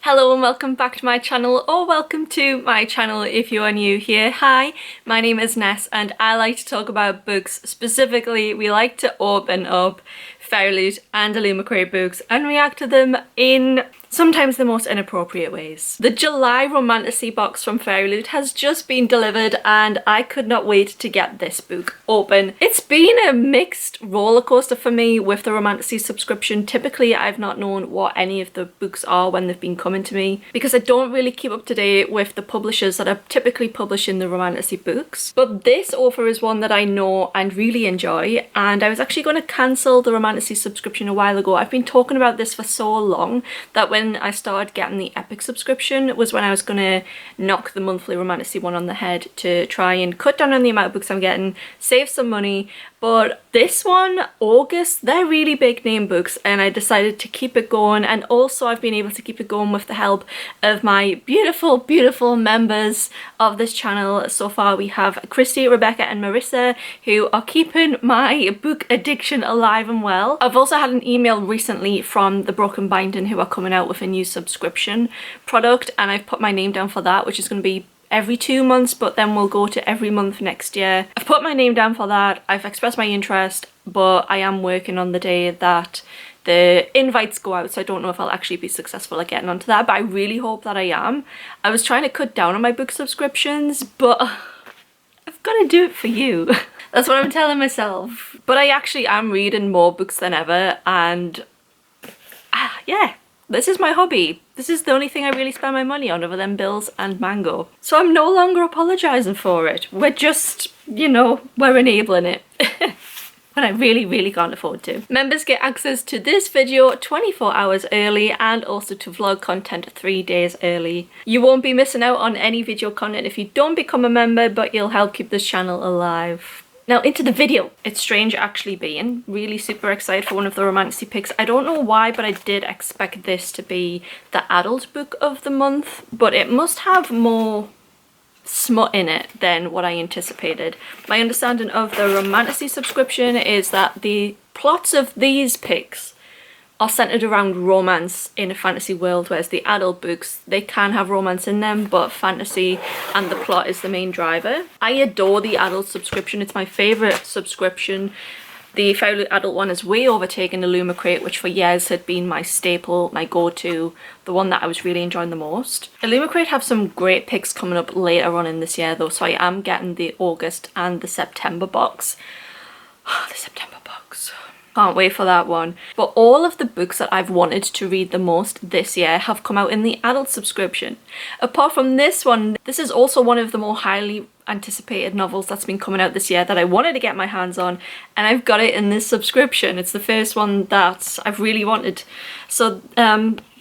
Hello and welcome back to my channel, or welcome to my channel if you are new here. Hi, my name is Ness and I like to talk about books. Specifically, we like to open up Fairyloot and Illumicrate books and react to them in sometimes the most inappropriate ways. The July Romantasy box from Fairyloot has just been delivered and I could not wait to get this book open. It's been a mixed roller coaster for me with the Romantasy subscription. Typically, I've not known what any of the books are when they've been coming to me because I don't really keep up to date with the publishers that are typically publishing the Romantasy books. But this author is one that I know and really enjoy, and I was actually going to cancel the Romantasy subscription a while ago. I've been talking about this for so long that when I started getting the Epic subscription was when I was going to knock the monthly Romantasy one on the head to try and cut down on the amount of books I'm getting, save some money. But this one, August, they're really big name books and I decided to keep it going, and also I've been able to keep it going with the help of my beautiful, beautiful members of this channel. So far we have Kristy, Rebecca and Marisa, who are keeping my book addiction alive and well. I've also had an email recently from the Broken Binding who are coming out with a new subscription product, and I've put my name down for that, which is going to be every 2 months, but then we'll go to every month next year. I've put my name down for that. I've expressed my interest, but I am working on the day that the invites go out, so I don't know if I'll actually be successful at getting onto that, but I really hope that I am. I was trying to cut down on my book subscriptions, but I've got to do it for you. That's what I'm telling myself. But I actually am reading more books than ever, and yeah. This is my hobby. This is the only thing I really spend my money on other than bills and mango. So I'm no longer apologising for it. We're just, you know, we're enabling it. When I really, really can't afford to. Members get access to this video 24 hours early and also to vlog content 3 days early. You won't be missing out on any video content if you don't become a member, but you'll help keep this channel alive. Now into the video. It's strange actually being really super excited for one of the Romantasy picks. I don't know why, but I did expect this to be the adult book of the month, but it must have more smut in it than what I anticipated. My understanding of the Romantasy subscription is that the plots of these picks are centered around romance in a fantasy world, whereas the adult books, they can have romance in them, but fantasy and the plot is the main driver. I adore the adult subscription. It's my favorite subscription. The Fairyloot adult one has way overtaken Illumicrate, which for years had been my staple, my go-to, the one that I was really enjoying the most. Illumicrate have some great picks coming up later on in this year though, so I am getting the August and the September box. The September box. Can't wait for that one. But all of the books that I've wanted to read the most this year have come out in the adult subscription. Apart from this one, this is also one of the more highly anticipated novels that's been coming out this year that I wanted to get my hands on, and I've got it in this subscription. It's the first one that I've really wanted. So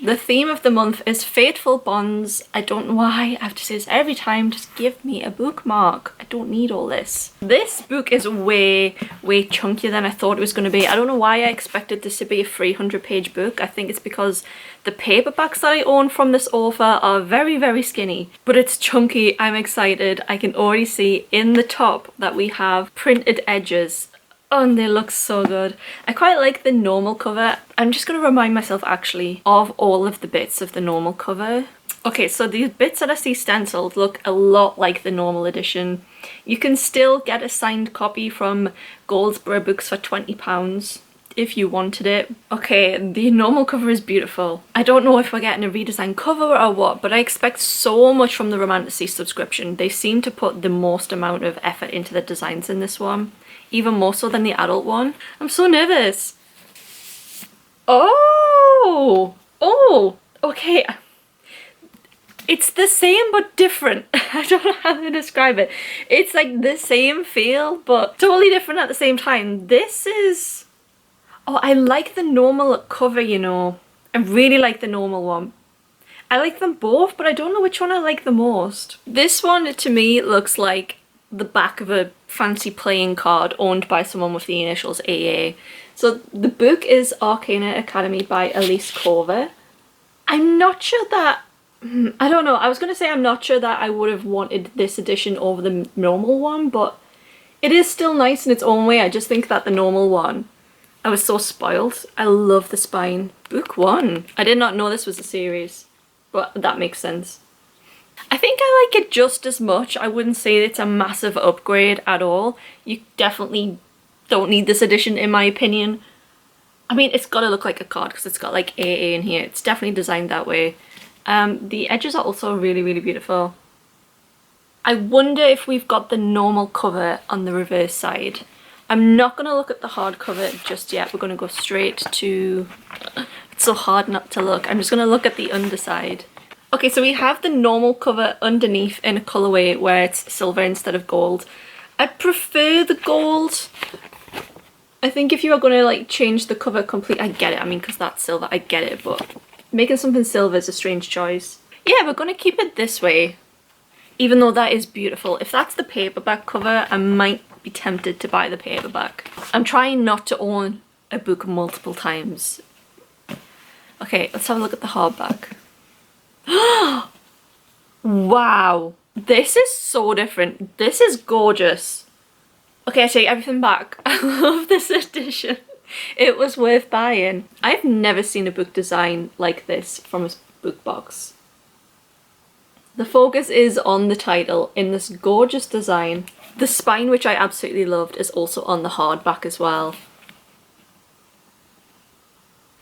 the theme of the month is Fateful Bonds. I don't know why I have to say this every time. Just give me a bookmark. I don't need all this. This book is way, way chunkier than I thought it was going to be. I don't know why I expected this to be a 300-page book. I think it's because the paperbacks that I own from this author are very, very skinny. But it's chunky. I'm excited. I can already see in the top that we have printed edges. Oh, and they look so good. I quite like the normal cover. I'm just going to remind myself actually of all of the bits of the normal cover. Okay, so these bits that I see stenciled look a lot like the normal edition. You can still get a signed copy from Goldsboro Books for £20 if you wanted it. Okay, the normal cover is beautiful. I don't know if we're getting a redesigned cover or what, but I expect so much from the Romantasy subscription. They seem to put the most amount of effort into the designs in this one. Even more so than the adult one. I'm so nervous. Oh! Oh! Okay. It's the same but different. I don't know how to describe it. It's like the same feel but totally different at the same time. This is... Oh, I like the normal cover, you know. I really like the normal one. I like them both, but I don't know which one I like the most. This one to me looks like the back of a fancy playing card owned by someone with the initials AA. So the book is Arcana Academy by Elise Kova. I'm not sure that... I don't know. I was going to say I'm not sure that I would have wanted this edition over the normal one, but it is still nice in its own way. I just think that the normal one, I was so spoiled. I love the spine. Book 1. I did not know this was a series. but that makes sense. I think I like it just as much. I wouldn't say it's a massive upgrade at all. You definitely don't need this edition in my opinion. I mean, it's gotta look like a card because it's got like AA in here. It's definitely designed that way. The edges are also really, really beautiful. I wonder if we've got the normal cover on the reverse side. I'm not gonna look at the hardcover just yet. We're gonna go straight to... It's so hard not to look. I'm just gonna look at the underside. Okay, so we have the normal cover underneath in a colourway where it's silver instead of gold. I prefer the gold. I think if you are going to like change the cover completely, I get it. I mean, because that's silver, I get it. But making something silver is a strange choice. Yeah, we're going to keep it this way. Even though that is beautiful. If that's the paperback cover, I might be tempted to buy the paperback. I'm trying not to own a book multiple times. Okay, let's have a look at the hardback. Wow, this is so different. This is gorgeous. Okay, I take everything back. I love this edition. It was worth buying. I've never seen a book design like this from a book box. The focus is on the title in this gorgeous design. The spine, which I absolutely loved, is also on the hardback as well.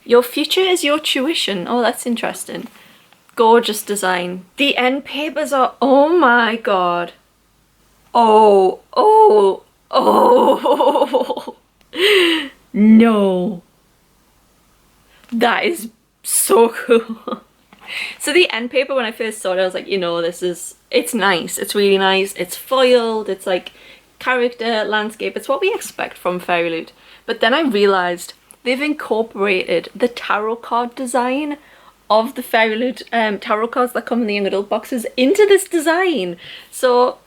Your future is your tuition. Oh, that's interesting. Gorgeous design. The end papers are, oh my god. Oh, oh, oh. No. That is so cool. So the end paper, when I first saw it, I was like, you know, it's nice. It's really nice. It's foiled. It's like character, landscape. It's what we expect from Fairyloot. But then I realised they've incorporated the tarot card design of the Fairyloot tarot cards that come in the young adult boxes into this design. So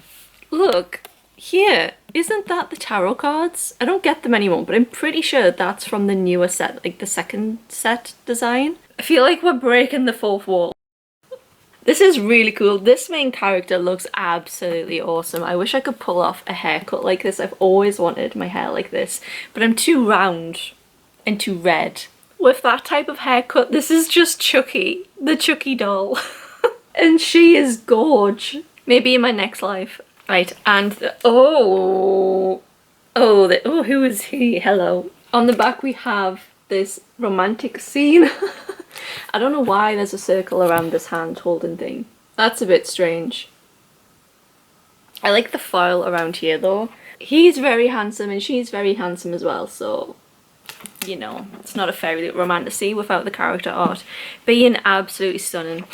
look here, isn't that the tarot cards? I don't get them anymore, but I'm pretty sure that's from the newer set, like the second set design. I feel like we're breaking the fourth wall. This is really cool. This main character looks absolutely awesome. I wish I could pull off a haircut like this. I've always wanted my hair like this, but I'm too round and too red. With that type of haircut, this is just Chucky, the Chucky doll. And she is gorge. Maybe in my next life. Right, and who is he? Hello. On the back we have this romantic scene. I don't know why there's a circle around this hand holding thing. That's a bit strange. I like the foil around here though. He's very handsome and she's very handsome as well, so you know, it's not a Fairyloot Romantasy without the character art being absolutely stunning.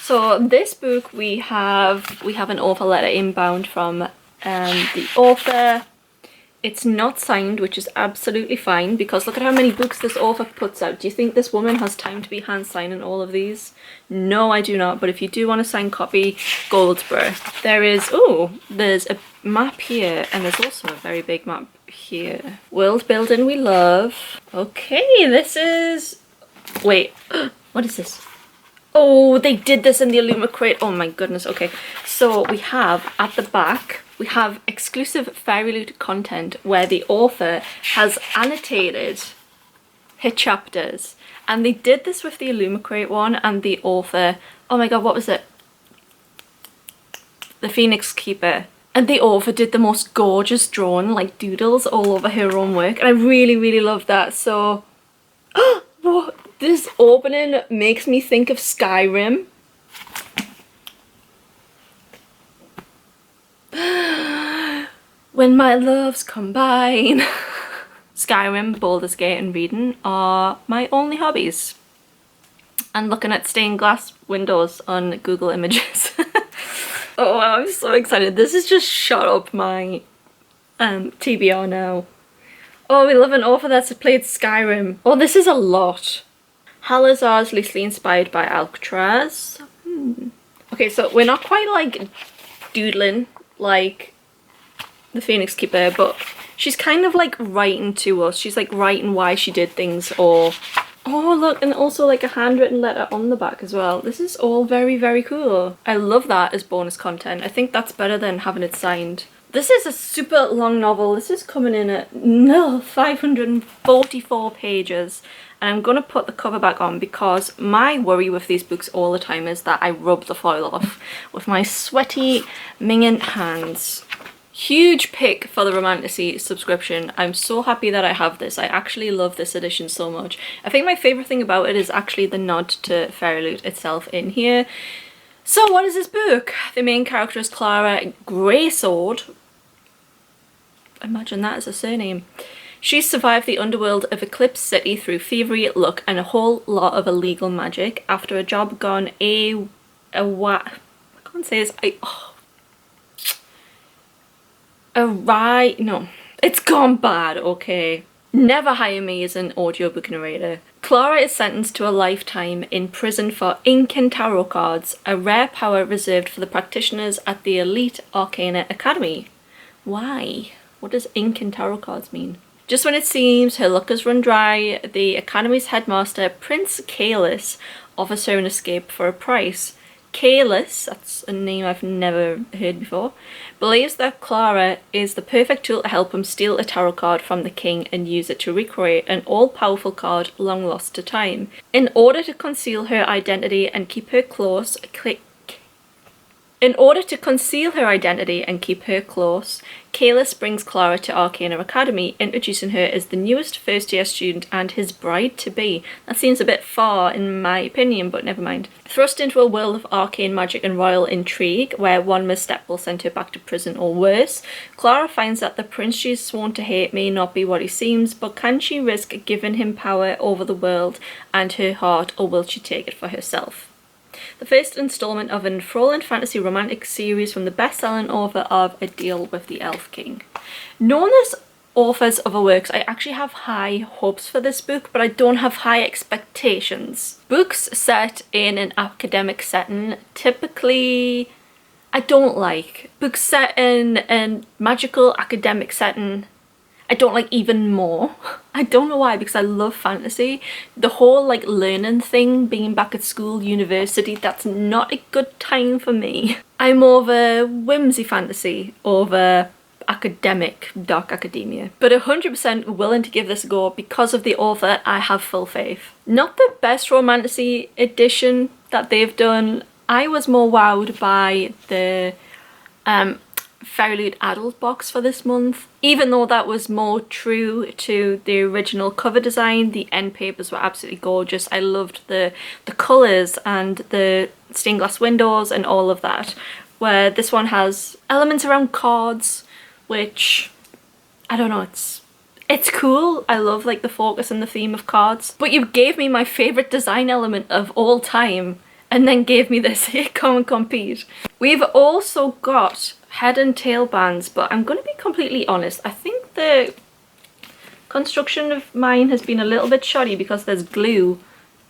So this book we have an author letter inbound from the author. It's not signed, which is absolutely fine because look at how many books this author puts out. Do you think this woman has time to be hand signing all of these? No, I do not. But if you do want a signed copy, Goldsborough. There's a map here and there's also a very big map here. World building we love. Okay, this is... Wait, what is this? Oh, they did this in the Illuma crate. Oh my goodness, okay. So we have at the back, we have exclusive Fairyloot content where the author has annotated her chapters. And they did this with the Illuma crate one and the author, oh my god, what was it? The Phoenix Keeper. And the author did the most gorgeous drawing, like doodles all over her own work. And I really, really love that. So, what? This opening makes me think of Skyrim. When my loves combine. Skyrim, Baldur's Gate and reading are my only hobbies. And looking at stained glass windows on Google Images. Oh, I'm so excited. This has just shot up my TBR now. Oh, we love an author that's played Skyrim. Oh, this is a lot. Halazar is loosely inspired by Alcatraz. Okay, so we're not quite like doodling like the Phoenix Keeper, but she's kind of like writing to us. She's like writing why she did things, or oh look, and also like a handwritten letter on the back as well. This is all very, very cool. I love that as bonus content. I think that's better than having it signed. This is a super long novel. This is coming in at 544 pages. and I'm going to put the cover back on because my worry with these books all the time is that I rub the foil off with my sweaty minging hands. Huge pick for the Romantasy subscription. I'm so happy that I have this. I actually love this edition so much. I think my favourite thing about it is actually the nod to Fairyloot itself in here. So what is this book? The main character is Clara Greysword. Imagine that as a surname. She's survived the underworld of Eclipse City through thievery, luck, and a whole lot of illegal magic after a job gone I can't say this. It's gone bad, okay. Never hire me as an audiobook narrator. Clara is sentenced to a lifetime in prison for ink and tarot cards, a rare power reserved for the practitioners at the elite Arcana Academy. Why? What does ink and tarot cards mean? Just when it seems her luck has run dry, the Academy's headmaster, Prince Kalis, offers her an escape for a price. Kalis, that's a name I've never heard before, believes that Clara is the perfect tool to help him steal a tarot card from the king and use it to recreate an all-powerful card long lost to time. In order to conceal her identity and keep her close, Kalis brings Clara to Arcana Academy, introducing her as the newest first-year student and his bride-to-be. That seems a bit far in my opinion, but never mind. Thrust into a world of arcane magic and royal intrigue, where one misstep will send her back to prison or worse, Clara finds that the prince she's sworn to hate may not be what he seems, but can she risk giving him power over the world and her heart, or will she take it for herself? The first installment of an enthralling fantasy romantic series from the best-selling author of A Deal with the Elf King. Known as authors' other works, I actually have high hopes for this book, but I don't have high expectations. Books set in an academic setting, typically, I don't like. Books set in a magical academic setting, I don't like even more. I don't know why, because I love fantasy. The whole like learning thing, being back at school, university, that's not a good time for me. I'm more of a whimsy fantasy over academic, dark academia. But 100% willing to give this a go because of the author. I have full faith. Not the best romantasy edition that they've done. I was more wowed by the Fairyloot adult box for this month. Even though that was more true to the original cover design, the end papers were absolutely gorgeous. I loved the colours and the stained glass windows and all of that. Where this one has elements around cards, which, I don't know, it's cool. I love like the focus and the theme of cards. But you gave me my favourite design element of all time and then gave me this. Come and compete. We've also got head and tail bands, but I'm going to be completely honest. I think the construction of mine has been a little bit shoddy because there's glue,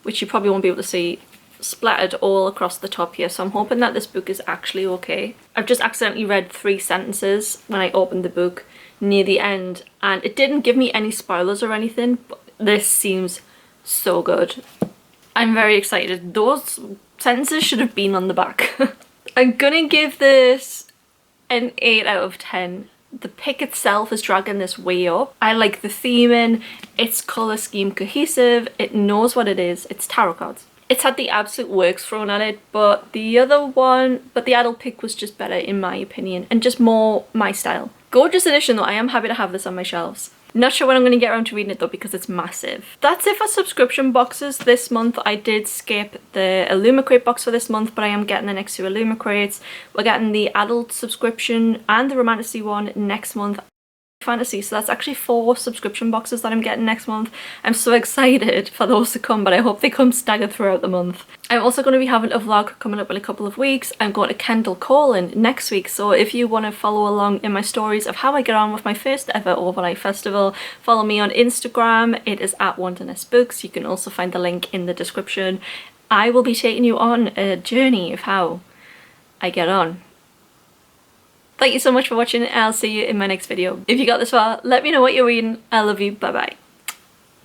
which you probably won't be able to see, splattered all across the top here. So I'm hoping that this book is actually okay. I've just accidentally read 3 sentences when I opened the book near the end, and it didn't give me any spoilers or anything, but this seems so good. I'm very excited. Those sentences should have been on the back. I'm gonna give this an 8 out of 10. The pick itself is dragging this way up. I like the theming, its colour scheme cohesive, it knows what it is, it's tarot cards. It's had the absolute works thrown at it, but the adult pick was just better in my opinion, and just more my style. Gorgeous edition though, I am happy to have this on my shelves. Not sure when I'm going to get around to reading it though because it's massive. That's it for subscription boxes this month. I did skip the Illumicrate box for this month, but I am getting the next 2 Illumicrates. We're getting the adult subscription and the Romantasy one next month. Fantasy, so that's actually 4 subscription boxes that I'm getting next month. I'm so excited for those to come, but I hope they come staggered throughout the month. I'm also going to be having a vlog coming up in a couple of weeks. I'm going to Kendall Calling next week, so if you want to follow along in my stories of how I get on with my first ever overnight festival, follow me on Instagram. It is at Wanderness Books. You can also find the link in the description. I will be taking you on a journey of how I get on. Thank you so much for watching. I'll see you in my next video. If you got this far, let me know what you're reading. I love you. Bye bye.